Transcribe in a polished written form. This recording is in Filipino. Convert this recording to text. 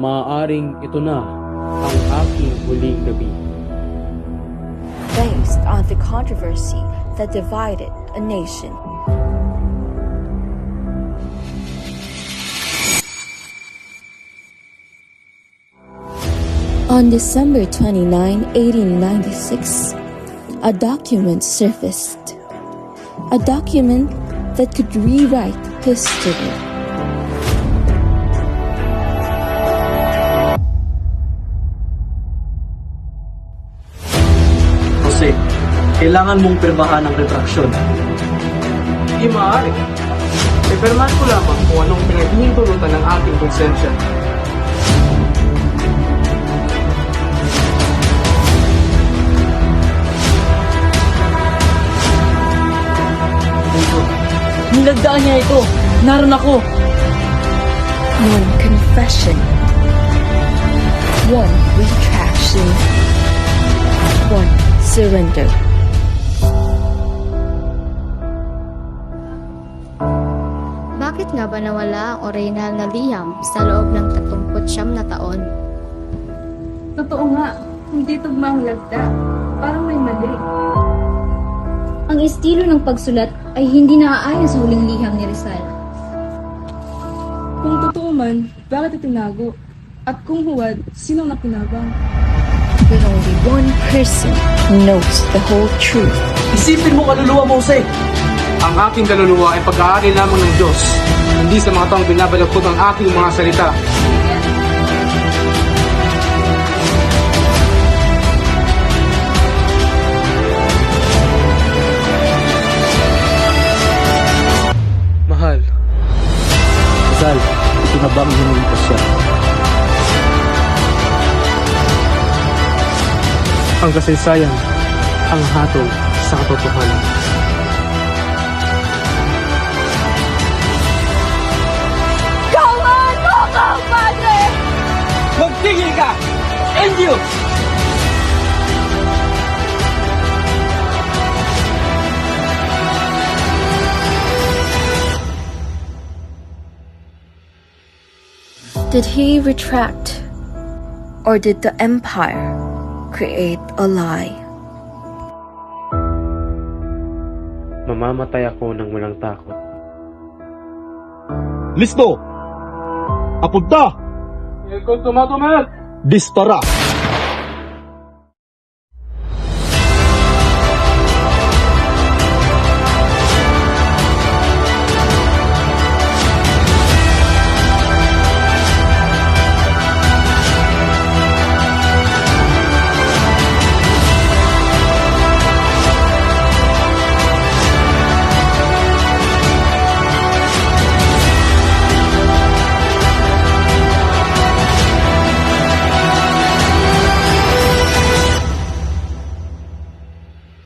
maaaring ito na ang aking huling gabi. Based on the controversy that divided a nation. On December 29, 1896, a document surfaced. A document that could rewrite history. Jose, kailangan mong pirmahan ang retraksyon. Hindi maaari. Ipirmahan ko lamang kung anong pinaghihintulutan ng aking konsensya. Nilagdaan niya ito. Naroon ako. One confession. One retraction. One surrender. Bakit nga ba nawala ang orihinal na liham sa loob ng 39 na taon? Totoo nga, hindi tugma ang lagda. Parang may mali. Ang estilo ng pagsulat ay hindi naaayon sa huling liham ni Rizal. Kung totoo man, bakit itinago? At kung huwad, sinong nakinabang? But only one person knows the whole truth. Isipin mo kaluluwa mo, Jose. Ang aking kaluluwa ay pag-aari lamang ng Diyos, hindi sa mga taong binabalagpot ang aking mga salita. Mahal. Rizal, ito na ba ang hinulipas siya? Ang kasaysayan, ang hatol sa katotohanan. Magtigil ka! End you! Did he retract? Or did the empire create a lie? Mamamatay ako ng walang takot. Listo! Apunta! Ikaw tumatumat! Dispara!